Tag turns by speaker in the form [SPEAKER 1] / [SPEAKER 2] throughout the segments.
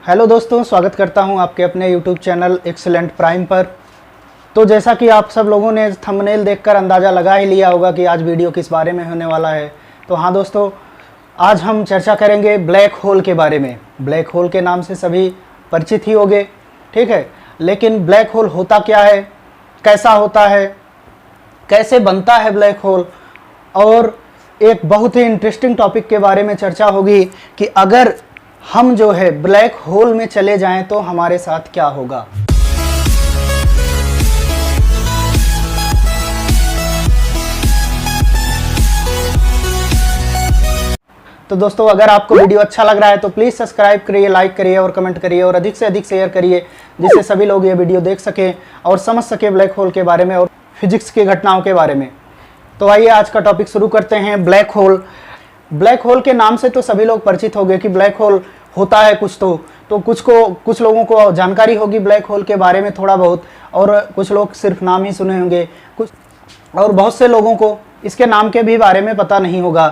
[SPEAKER 1] Hello दोस्तों, स्वागत करता हूं आपके अपने यूट्यूब चैनल एक्सीलेंट प्राइम पर। तो जैसा कि आप सब लोगों ने थंबनेल देखकर अंदाज़ा लगा ही लिया होगा कि आज वीडियो किस बारे में होने वाला है। तो हाँ दोस्तों, आज हम चर्चा करेंगे ब्लैक होल के बारे में। ब्लैक होल के नाम से सभी परिचित ही होंगे, ठीक है। लेकिन ब्लैक होल होता क्या है, कैसा होता है, कैसे बनता है ब्लैक होल, और एक बहुत ही इंटरेस्टिंग टॉपिक के बारे में चर्चा होगी कि अगर हम जो है ब्लैक होल में चले जाएं तो हमारे साथ क्या होगा। तो दोस्तों, अगर आपको वीडियो अच्छा लग रहा है तो प्लीज़ सब्सक्राइब करिए, लाइक करिए और कमेंट करिए और अधिक से अधिक शेयर करिए, जिससे सभी लोग ये वीडियो देख सकें और समझ सके ब्लैक होल के बारे में और फिजिक्स की घटनाओं के बारे में। तो आइए आज का टॉपिक शुरू करते हैं। Black hole. ब्लैक होल के नाम से तो सभी लोग परिचित हो गए कि ब्लैक होल होता है कुछ तो कुछ लोगों को जानकारी होगी ब्लैक होल के बारे में थोड़ा बहुत, और कुछ लोग सिर्फ नाम ही सुने होंगे, कुछ और बहुत से लोगों को इसके नाम के भी बारे में पता नहीं होगा।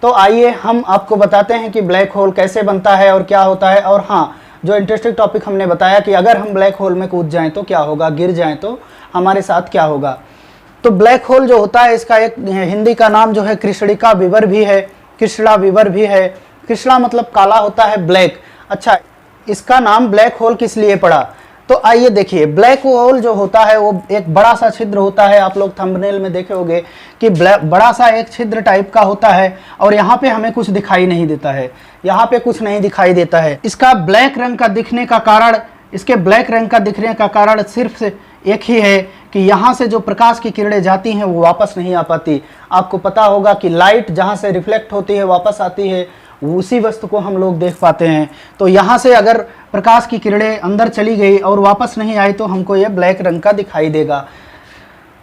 [SPEAKER 1] तो आइए हम आपको बताते हैं कि ब्लैक होल कैसे बनता है और क्या होता है। और हाँ, जो इंटरेस्टिंग टॉपिक हमने बताया कि अगर हम ब्लैक होल में कूद जाएं तो क्या होगा, गिर जाएं तो हमारे साथ क्या होगा। तो ब्लैक होल जो होता है, इसका एक हिंदी का नाम जो है कृष्णिका विवर भी है, कृष्णा विवर भी है। कृष्णा मतलब काला होता है, ब्लैक। अच्छा, इसका नाम ब्लैक होल किस लिए पड़ा, तो आइए देखिए। ब्लैक होल जो होता है वो एक बड़ा सा छिद्र होता है। आप लोग थंबनेल में देखे होंगे कि बड़ा सा एक छिद्र टाइप का होता है और यहाँ पे हमें कुछ दिखाई नहीं देता है, यहाँ पे कुछ नहीं दिखाई देता है। इसका ब्लैक रंग का दिखने का कारण, इसके ब्लैक रंग का दिखने का कारण सिर्फ एक ही है कि यहाँ से जो प्रकाश की किरणें जाती हैं वो वापस नहीं आ पाती। आपको पता होगा कि लाइट जहाँ से रिफ्लेक्ट होती है वापस आती है, उसी वस्तु को हम लोग देख पाते हैं। तो यहाँ से अगर प्रकाश की किरणें अंदर चली गई और वापस नहीं आई तो हमको ये ब्लैक रंग का दिखाई देगा।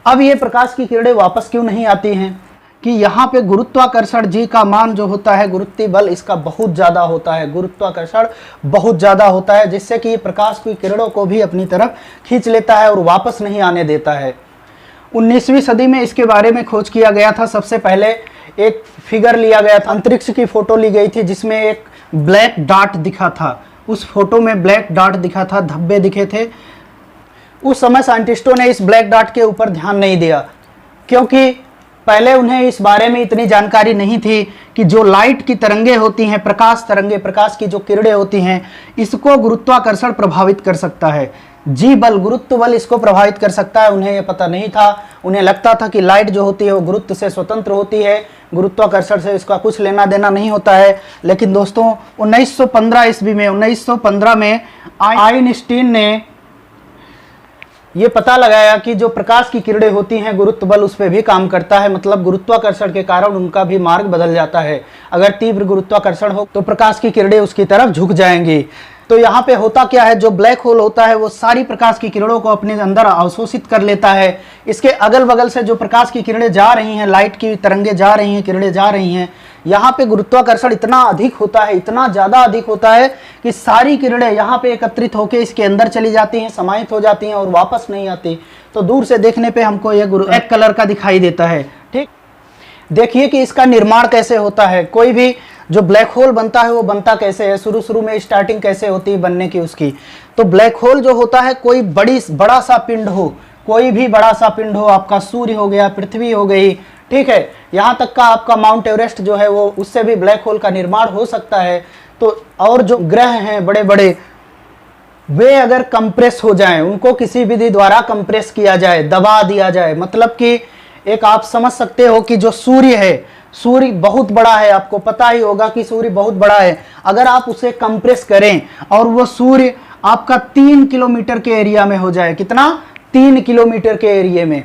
[SPEAKER 1] अब ये प्रकाश की किरणें वापस क्यों नहीं आती हैं कि यहाँ पे गुरुत्वाकर्षण जी का मान जो होता है, गुरुत्वीय बल इसका बहुत ज़्यादा होता है, गुरुत्वाकर्षण बहुत ज़्यादा होता है, जिससे कि प्रकाश की किरणों को भी अपनी तरफ खींच लेता है और वापस नहीं आने देता है। 19वीं सदी में इसके बारे में खोज किया गया था। सबसे पहले एक फिगर लिया गया था, अंतरिक्ष की फोटो ली गई थी जिसमें एक ब्लैक डॉट दिखा था। उस फोटो में ब्लैक डॉट दिखा था, धब्बे दिखे थे। उस समय साइंटिस्टों ने इस ब्लैक डॉट के ऊपर ध्यान नहीं दिया, क्योंकि पहले उन्हें इस बारे में इतनी जानकारी नहीं थी कि जो लाइट की तरंगे होती हैं, प्रकाश तरंगे, प्रकाश की जो किरणें होती हैं, इसको गुरुत्वाकर्षण प्रभावित कर सकता है। जी बल, गुरुत्व बल इसको प्रभावित कर सकता है। उन्हें ये पता नहीं था। उन्हें लगता था कि लाइट जो होती है वो गुरुत्व से स्वतंत्र होती है, गुरुत्वाकर्षण से इसका कुछ लेना देना नहीं होता है। लेकिन दोस्तों 1915 ईस्वी में, 1915 में आइंस्टीन ने ये पता लगाया कि जो प्रकाश की किरणें होती हैं, गुरुत्व बल उस पर भी काम करता है। मतलब गुरुत्वाकर्षण के कारण उनका भी मार्ग बदल जाता है। अगर तीव्र गुरुत्वाकर्षण हो तो प्रकाश की किरणें उसकी तरफ झुक जाएंगी। तो यहाँ पे होता क्या है, जो ब्लैक होल होता है वो सारी प्रकाश की किरणों को अपने अंदर अवशोषित कर लेता है। इसके अगल बगल से जो प्रकाश की किरणें जा रही हैं, लाइट की तरंगे जा रही हैं, किरणें जा रही हैं, यहाँ पे गुरुत्वाकर्षण इतना अधिक होता है, इतना ज़्यादा अधिक होता है कि सारी किरणें यहाँ पे एकत्रित होकर इसके अंदर चली जाती हैं, समाहित हो जाती हैं और वापस नहीं आती। तो दूर से देखने पे हमको ये ब्लैक कलर का दिखाई देता है। ठीक, देखिए कि इसका निर्माण कैसे होता है। कोई भी जो ब्लैक होल बनता है वो बनता कैसे है, शुरू में स्टार्टिंग कैसे होती है बनने की उसकी। तो ब्लैक होल जो होता है, कोई बड़ा सा पिंड हो, कोई भी बड़ा सा पिंड हो, आपका सूर्य हो गया, पृथ्वी हो गई, ठीक है, यहाँ तक का आपका माउंट एवरेस्ट जो है वो, उससे भी ब्लैक होल का निर्माण हो सकता है। तो और जो ग्रह हैं बड़े बड़े, वे अगर कंप्रेस हो जाएं, उनको किसी विधि द्वारा कंप्रेस किया जाए, दबा दिया जाए, मतलब कि एक आप समझ सकते हो कि जो सूर्य है, सूर्य बहुत बड़ा है, आपको पता ही होगा कि सूर्य बहुत बड़ा है। अगर आप उसे कंप्रेस करें और वो सूर्य आपका 3 किलोमीटर के एरिया में हो जाए, कितना, 3 किलोमीटर के एरिया में,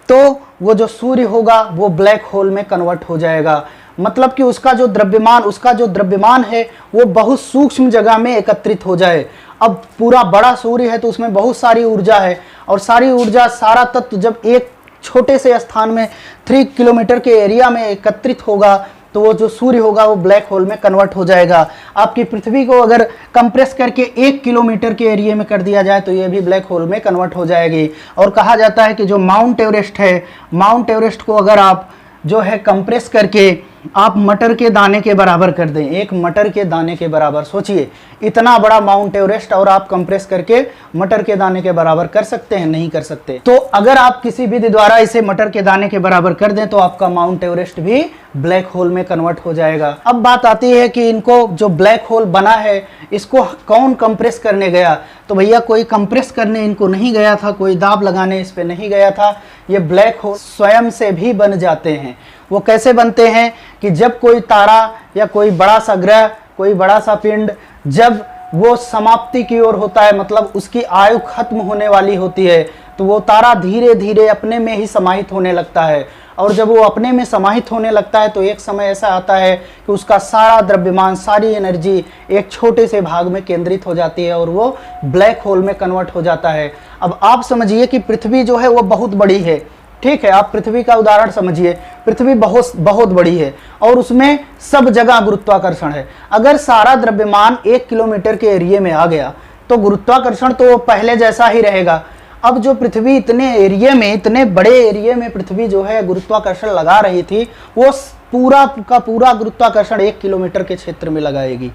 [SPEAKER 1] तो वो जो सूर्य होगा वो ब्लैक होल में कन्वर्ट हो जाएगा। मतलब कि उसका जो द्रव्यमान है वो बहुत सूक्ष्म जगह में एकत्रित हो जाए। अब पूरा बड़ा सूर्य है तो उसमें बहुत सारी ऊर्जा है, और सारी ऊर्जा, सारा तत्व जब एक छोटे से स्थान में 3 किलोमीटर के एरिया में एकत्रित होगा तो वो जो सूर्य होगा वो ब्लैक होल में कन्वर्ट हो जाएगा। आपकी पृथ्वी को अगर कंप्रेस करके 1 किलोमीटर के एरिया में कर दिया जाए तो ये भी ब्लैक होल में कन्वर्ट हो जाएगी। और कहा जाता है कि जो माउंट एवरेस्ट है, माउंट एवरेस्ट को अगर आप जो है कंप्रेस करके आप मटर के दाने के बराबर कर दें, एक मटर के दाने के बराबर। सोचिए इतना बड़ा माउंट एवरेस्ट और आप कंप्रेस करके मटर के दाने के बराबर कर सकते हैं? नहीं कर सकते। तो अगर आप किसी विधि द्वारा इसे मटर के दाने के बराबर कर दें तो आपका माउंट एवरेस्ट भी ब्लैक होल में कन्वर्ट हो जाएगा। अब बात आती है कि इनको जो ब्लैक होल बना है इसको कौन कंप्रेस करने गया? तो भैया कोई कंप्रेस करने इनको नहीं गया था, कोई दाब लगाने इस पे नहीं गया था। ये ब्लैक होल स्वयं से भी बन जाते हैं। वो कैसे बनते हैं कि जब कोई तारा या कोई बड़ा सा ग्रह, कोई बड़ा सा पिंड जब वो समाप्ति की ओर होता है, मतलब उसकी आयु खत्म होने वाली होती है, तो वो तारा धीरे धीरे अपने में ही समाहित होने लगता है। और जब वो अपने में समाहित होने लगता है तो एक समय ऐसा आता है कि उसका सारा द्रव्यमान, सारी एनर्जी एक छोटे से भाग में केंद्रित हो जाती है और वो ब्लैक होल में कन्वर्ट हो जाता है। अब आप समझिए कि पृथ्वी जो है वो बहुत बड़ी है, ठीक है, आप पृथ्वी का उदाहरण समझिए। पृथ्वी बहुत बहुत बड़ी है और उसमें सब जगह गुरुत्वाकर्षण है। अगर सारा द्रव्यमान 1 किलोमीटर के एरिया में आ गया तो गुरुत्वाकर्षण तो पहले जैसा ही रहेगा। अब जो पृथ्वी इतने एरिया में, इतने बड़े एरिया में पृथ्वी जो है गुरुत्वाकर्षण लगा रही थी, वो पूरा का पूरा गुरुत्वाकर्षण 1 किलोमीटर के क्षेत्र में लगाएगी।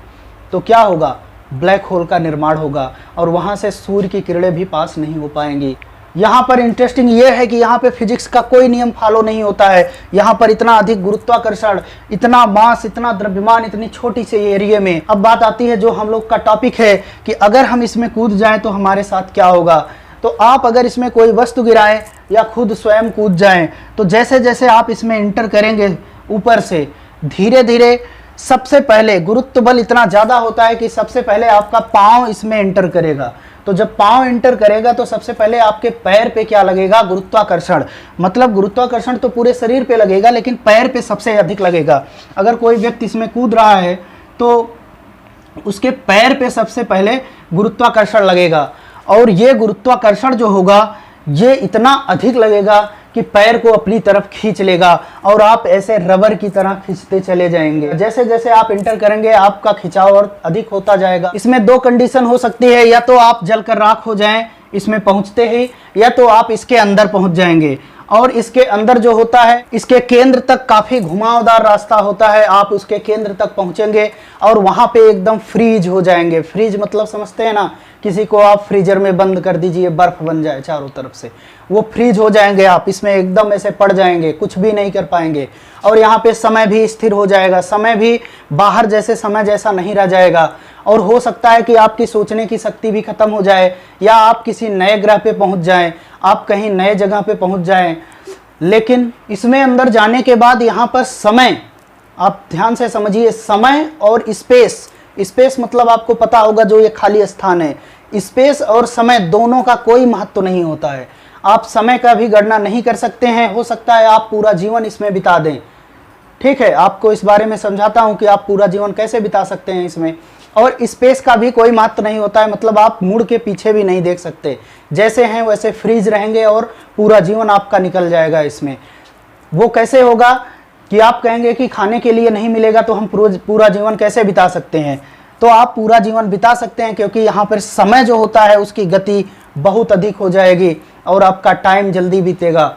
[SPEAKER 1] तो क्या होगा? ब्लैक होल का निर्माण होगा और वहां से सूर्य की किरणें भी पास नहीं हो पाएंगी। यहाँ पर इंटरेस्टिंग ये है कि यहाँ पे फिजिक्स का कोई नियम फॉलो नहीं होता है। यहाँ पर इतना अधिक गुरुत्वाकर्षण, इतना मास, इतना द्रव्यमान इतनी छोटी से एरिया में। अब बात आती है जो हम लोग का टॉपिक है कि अगर हम इसमें कूद जाएं तो हमारे साथ क्या होगा। तो आप अगर इसमें कोई वस्तु गिराएं या खुद स्वयं कूद जाएं तो जैसे जैसे आप इसमें इंटर करेंगे ऊपर से, धीरे धीरे सबसे पहले गुरुत्व बल इतना ज़्यादा होता है कि सबसे पहले आपका पाँव इसमें इंटर करेगा। तो जब पाँव इंटर करेगा तो सबसे पहले आपके पैर पे क्या लगेगा? गुरुत्वाकर्षण। मतलब गुरुत्वाकर्षण तो पूरे शरीर पे लगेगा लेकिन पैर पे सबसे अधिक लगेगा। अगर कोई व्यक्ति इसमें कूद रहा है तो उसके पैर पे सबसे पहले गुरुत्वाकर्षण लगेगा और ये गुरुत्वाकर्षण जो होगा ये इतना अधिक लगेगा कि पैर को अपनी तरफ खींच लेगा और आप ऐसे रबर की तरह खींचते चले जाएंगे। जैसे जैसे आप इंटर करेंगे आपका खिंचाव और अधिक होता जाएगा। इसमें दो कंडीशन हो सकती है, या तो आप जलकर राख हो जाएं इसमें पहुंचते ही, या तो आप इसके अंदर पहुंच जाएंगे। और इसके अंदर जो होता है, इसके केंद्र तक काफी घुमावदार रास्ता होता है। आप उसके केंद्र तक पहुंचेंगे और वहां पे एकदम फ्रीज हो जाएंगे। फ्रीज मतलब समझते हैं ना, किसी को आप फ्रीजर में बंद कर दीजिए, बर्फ बन जाए चारों तरफ से, वो फ्रीज हो जाएंगे। आप इसमें एकदम ऐसे पड़ जाएंगे, कुछ भी नहीं कर पाएंगे। और यहाँ पे समय भी स्थिर हो जाएगा, समय भी बाहर जैसे समय जैसा नहीं रह जाएगा। और हो सकता है कि आपकी सोचने की शक्ति भी खत्म हो जाए, या आप किसी नए ग्रह पे पहुंच जाएं, आप कहीं नए जगह पे पहुंच जाएं। लेकिन इसमें अंदर जाने के बाद यहाँ पर समय, आप ध्यान से समझिए, समय और स्पेस। स्पेस मतलब आपको पता होगा जो ये खाली स्थान है। स्पेस और समय दोनों का कोई महत्व नहीं होता है। आप समय का भी गणना नहीं कर सकते हैं। हो सकता है आप पूरा जीवन इसमें बिता दें, ठीक है, आपको इस बारे में समझाता हूं कि आप पूरा जीवन कैसे बिता सकते हैं इसमें। और स्पेस का भी कोई महत्व नहीं होता है, मतलब आप मुड़ के पीछे भी नहीं देख सकते, जैसे हैं वैसे फ्रीज रहेंगे और पूरा जीवन आपका निकल जाएगा इसमें। वो कैसे होगा कि आप कहेंगे कि खाने के लिए नहीं मिलेगा तो हम पूरा जीवन कैसे बिता सकते हैं। तो आप पूरा जीवन बिता सकते हैं, क्योंकि यहाँ पर समय जो होता है उसकी गति बहुत अधिक हो जाएगी और आपका टाइम जल्दी बीतेगा।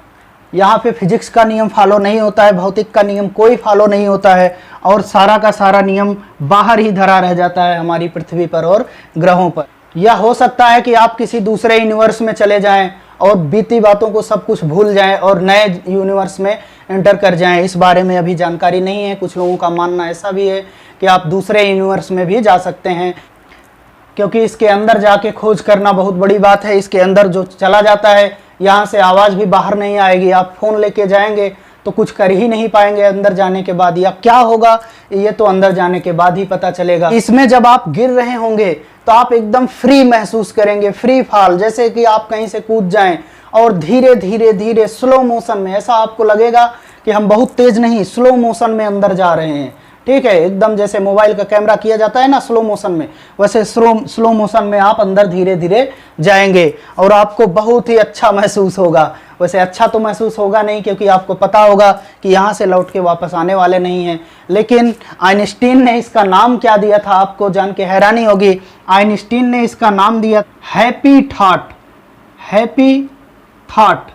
[SPEAKER 1] यहाँ पे फिजिक्स का नियम फॉलो नहीं होता है, भौतिक का नियम कोई फॉलो नहीं होता है, और सारा का सारा नियम बाहर ही धरा रह जाता है हमारी पृथ्वी पर और ग्रहों पर। या हो सकता है कि आप किसी दूसरे यूनिवर्स में चले जाएं और बीती बातों को सब कुछ भूल जाएं और नए यूनिवर्स में एंटर कर जाएं। इस बारे में अभी जानकारी नहीं है। कुछ लोगों का मानना ऐसा भी है कि आप दूसरे यूनिवर्स में भी जा सकते हैं, क्योंकि इसके अंदर जाके खोज करना बहुत बड़ी बात है। इसके अंदर जो चला जाता है यहाँ से आवाज़ भी बाहर नहीं आएगी। आप फ़ोन लेके जाएंगे तो कुछ कर ही नहीं पाएंगे अंदर जाने के बाद, या क्या होगा ये तो अंदर जाने के बाद ही पता चलेगा। इसमें जब आप गिर रहे होंगे तो आप एकदम फ्री महसूस करेंगे, फ्री फॉल, जैसे कि आप कहीं से कूद जाएं और धीरे धीरे धीरे स्लो मोशन में ऐसा आपको लगेगा कि हम बहुत तेज नहीं, स्लो मोशन में अंदर जा रहे हैं, ठीक है। एकदम जैसे मोबाइल का कैमरा किया जाता है ना स्लो मोशन में, वैसे स्लो मोशन में आप अंदर धीरे धीरे जाएंगे और आपको बहुत ही अच्छा महसूस होगा। वैसे अच्छा तो महसूस होगा नहीं, क्योंकि आपको पता होगा कि यहाँ से लौट के वापस आने वाले नहीं हैं। लेकिन आइंस्टीन ने इसका नाम क्या दिया था, आपको जान के हैरानी होगी। आइंस्टीन ने इसका नाम दिया हैप्पी थॉट। Happy thought.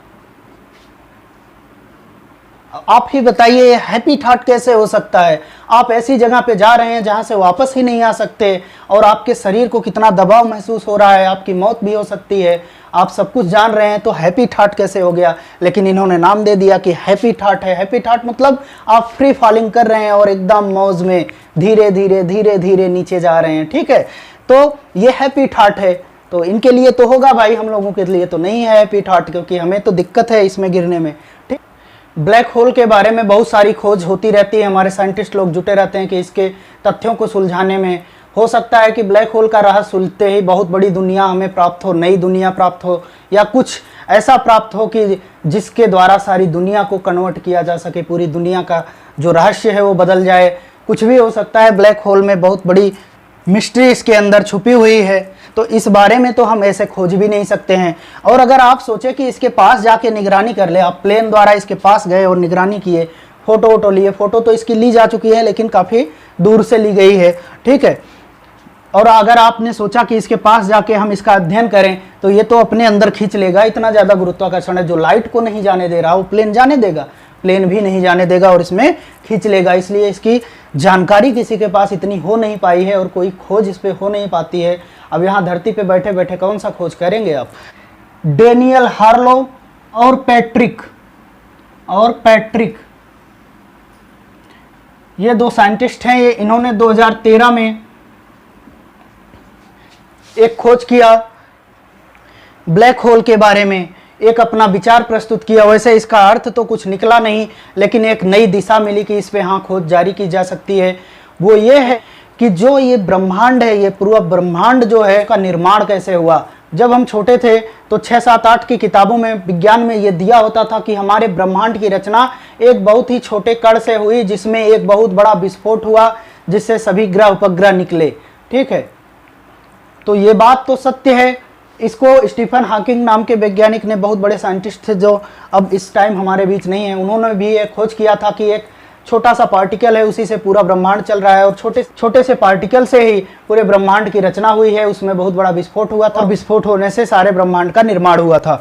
[SPEAKER 1] आप ही बताइए ये हैप्पी थॉट कैसे हो सकता है? आप ऐसी जगह पे जा रहे हैं जहां से वापस ही नहीं आ सकते और आपके शरीर को कितना दबाव महसूस हो रहा है, आपकी मौत भी हो सकती है, आप सब कुछ जान रहे हैं, तो हैप्पी थॉट कैसे हो गया? लेकिन इन्होंने नाम दे दिया कि हैप्पी थॉट है। हैप्पी थॉट मतलब आप फ्री फॉलिंग कर रहे हैं और एकदम मौज में धीरे धीरे धीरे धीरे नीचे जा रहे हैं, ठीक है? तो ये हैप्पी थॉट है। तो इनके लिए तो होगा भाई, हम लोगों के लिए तो नहीं है हैप्पी थॉट, क्योंकि हमें तो दिक्कत है इसमें गिरने में, ठीक। ब्लैक होल के बारे में बहुत सारी खोज होती रहती है, हमारे साइंटिस्ट लोग जुटे रहते हैं कि इसके तथ्यों को सुलझाने में। हो सकता है कि ब्लैक होल का रहस्य सुलझते ही बहुत बड़ी दुनिया हमें प्राप्त हो, नई दुनिया प्राप्त हो, या कुछ ऐसा प्राप्त हो कि जिसके द्वारा सारी दुनिया को कन्वर्ट किया जा सके, पूरी दुनिया का जो रहस्य है वो बदल जाए। कुछ भी हो सकता है, ब्लैक होल में बहुत बड़ी मिस्ट्री इसके अंदर छुपी हुई है, तो इस बारे में तो हम ऐसे खोज भी नहीं सकते हैं। और अगर आप सोचे कि इसके पास जाके निगरानी कर ले, आप प्लेन द्वारा इसके पास गए और निगरानी किए, फोटो वोटो लिए, फोटो तो इसकी ली जा चुकी है लेकिन काफ़ी दूर से ली गई है, ठीक है। और अगर आपने सोचा कि इसके पास जाके हम इसका अध्ययन करें, तो ये तो अपने अंदर खींच लेगा, इतना ज़्यादा गुरुत्वाकर्षण है। जो लाइट को नहीं जाने दे रहा वो प्लेन जाने देगा? प्लेन भी नहीं जाने देगा और इसमें खींच लेगा। इसलिए इसकी जानकारी किसी के पास इतनी हो नहीं पाई है और कोई खोज इस पर हो नहीं पाती है। अब यहाँ धरती पे बैठे बैठे कौन सा खोज करेंगे आप? डेनियल हार्लो और पैट्रिक ये दो साइंटिस्ट हैं। ये इन्होंने 2013 में एक खोज किया ब्लैक होल के बारे में, एक अपना विचार प्रस्तुत किया। वैसे इसका अर्थ तो कुछ निकला नहीं, लेकिन एक नई दिशा मिली कि इस पे हाँ खोज जारी की जा सकती है। वो ये है कि जो ये ब्रह्मांड है, ये पूरा ब्रह्मांड जो है का निर्माण कैसे हुआ। जब हम छोटे थे तो 6, 7, 8 की किताबों में विज्ञान में ये दिया होता था कि हमारे ब्रह्मांड की रचना एक बहुत ही छोटे कण से हुई, जिसमें एक बहुत बड़ा विस्फोट हुआ जिससे सभी ग्रह उपग्रह निकले, ठीक है। तो ये बात तो सत्य है। इसको स्टीफन हॉकिंग नाम के वैज्ञानिक ने, बहुत बड़े साइंटिस्ट थे जो अब इस टाइम हमारे बीच नहीं है, उन्होंने भी एक खोज किया था कि एक छोटा सा पार्टिकल है, उसी से पूरा ब्रह्मांड चल रहा है और छोटे छोटे से पार्टिकल से ही पूरे ब्रह्मांड की रचना हुई है। उसमें बहुत बड़ा विस्फोट हुआ था, विस्फोट होने से सारे ब्रह्मांड का निर्माण हुआ था।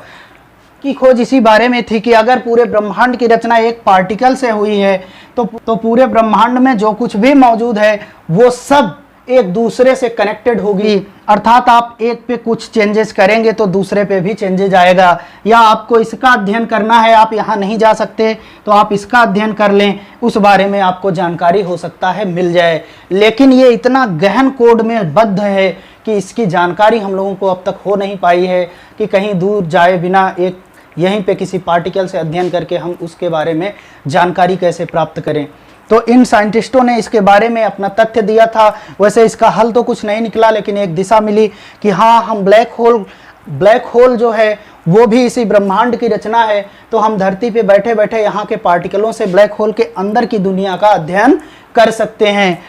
[SPEAKER 1] की खोज इसी बारे में थी कि अगर पूरे ब्रह्मांड की रचना एक पार्टिकल से हुई है तो पूरे ब्रह्मांड में जो कुछ भी मौजूद है वो सब एक दूसरे से कनेक्टेड होगी। अर्थात आप एक पे कुछ चेंजेस करेंगे तो दूसरे पे भी चेंजेस आएगा। या आपको इसका अध्ययन करना है, आप यहाँ नहीं जा सकते तो आप इसका अध्ययन कर लें, उस बारे में आपको जानकारी हो सकता है मिल जाए। लेकिन ये इतना गहन कोड में बद्ध है कि इसकी जानकारी हम लोगों को अब तक हो नहीं पाई है कि कहीं दूर जाए बिना एक यहीं पे किसी पार्टिकल से अध्ययन करके हम उसके बारे में जानकारी कैसे प्राप्त करें। तो इन साइंटिस्टों ने इसके बारे में अपना तथ्य दिया था। वैसे इसका हल तो कुछ नहीं निकला, लेकिन एक दिशा मिली कि हाँ, हम ब्लैक होल जो है वो भी इसी ब्रह्मांड की रचना है। तो हम धरती पे बैठे बैठे यहाँ के पार्टिकलों से ब्लैक होल के अंदर की दुनिया का अध्ययन कर सकते हैं।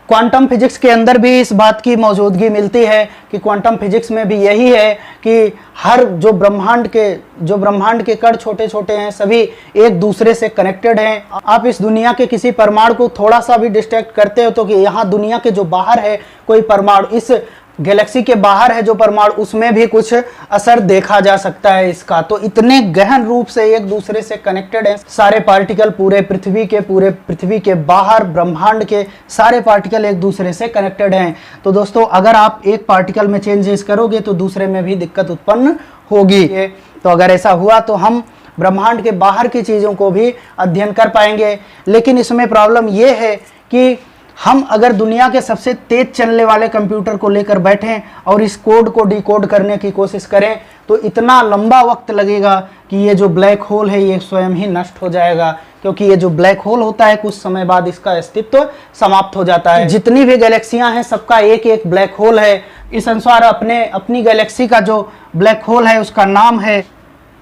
[SPEAKER 1] क्वांटम फिजिक्स के अंदर भी इस बात की मौजूदगी मिलती है कि क्वांटम फिजिक्स में भी यही है कि हर जो ब्रह्मांड के कण छोटे छोटे हैं, सभी एक दूसरे से कनेक्टेड हैं। आप इस दुनिया के किसी परमाणु को थोड़ा सा भी डिस्ट्रैक्ट करते हो तो कि यहाँ दुनिया के जो बाहर है कोई परमाणु, इस गैलेक्सी के बाहर है जो परमाणु, उसमें भी कुछ असर देखा जा सकता है इसका। तो इतने गहन रूप से एक दूसरे से कनेक्टेड हैं सारे पार्टिकल, पूरे पृथ्वी के बाहर ब्रह्मांड के सारे पार्टिकल एक दूसरे से कनेक्टेड हैं। तो दोस्तों, अगर आप एक पार्टिकल में चेंजेस करोगे तो दूसरे में भी दिक्कत उत्पन्न होगी। तो अगर ऐसा हुआ तो हम ब्रह्मांड के बाहर की चीज़ों को भी अध्ययन कर पाएंगे। लेकिन इसमें प्रॉब्लम ये है कि हम अगर दुनिया के सबसे तेज चलने वाले कंप्यूटर को लेकर बैठें और इस कोड को डिकोड करने की कोशिश करें तो इतना लंबा वक्त लगेगा कि ये जो ब्लैक होल है ये स्वयं ही नष्ट हो जाएगा। क्योंकि ये जो ब्लैक होल होता है कुछ समय बाद इसका अस्तित्व समाप्त हो जाता है। जितनी भी गैलेक्सियां हैं सबका एक एक ब्लैक होल है। इस अनुसार अपनी गैलेक्सी का जो ब्लैक होल है उसका नाम है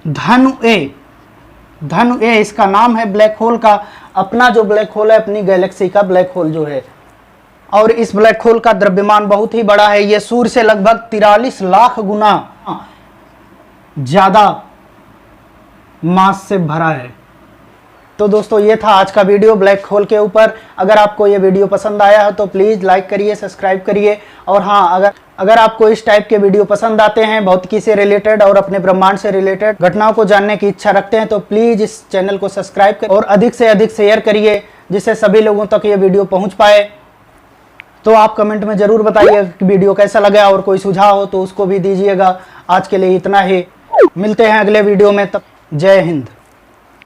[SPEAKER 1] धनु ए इसका नाम है ब्लैक होल का। अपना जो ब्लैक होल है, अपनी गैलेक्सी का ब्लैक होल जो है, और इस ब्लैक होल का द्रव्यमान बहुत ही बड़ा है। ये सूर्य से लगभग 43 लाख गुना ज्यादा मास से भरा है। तो दोस्तों ये था आज का वीडियो ब्लैक होल के ऊपर। अगर आपको ये वीडियो पसंद आया है तो प्लीज़ लाइक करिए, सब्सक्राइब करिए। और हाँ, अगर आपको इस टाइप के वीडियो पसंद आते हैं, भौतिकी से रिलेटेड और अपने ब्रह्मांड से रिलेटेड घटनाओं को जानने की इच्छा रखते हैं, तो प्लीज़ इस चैनल को सब्सक्राइब करिए और अधिक से अधिक शेयर करिए, जिससे सभी लोगों तक ये वीडियो पहुँच पाए। तो आप कमेंट में ज़रूर बताइए कि वीडियो कैसा लगा, और कोई सुझाव हो तो उसको भी दीजिएगा। आज के लिए इतना ही, मिलते हैं अगले वीडियो में, तब जय हिंद।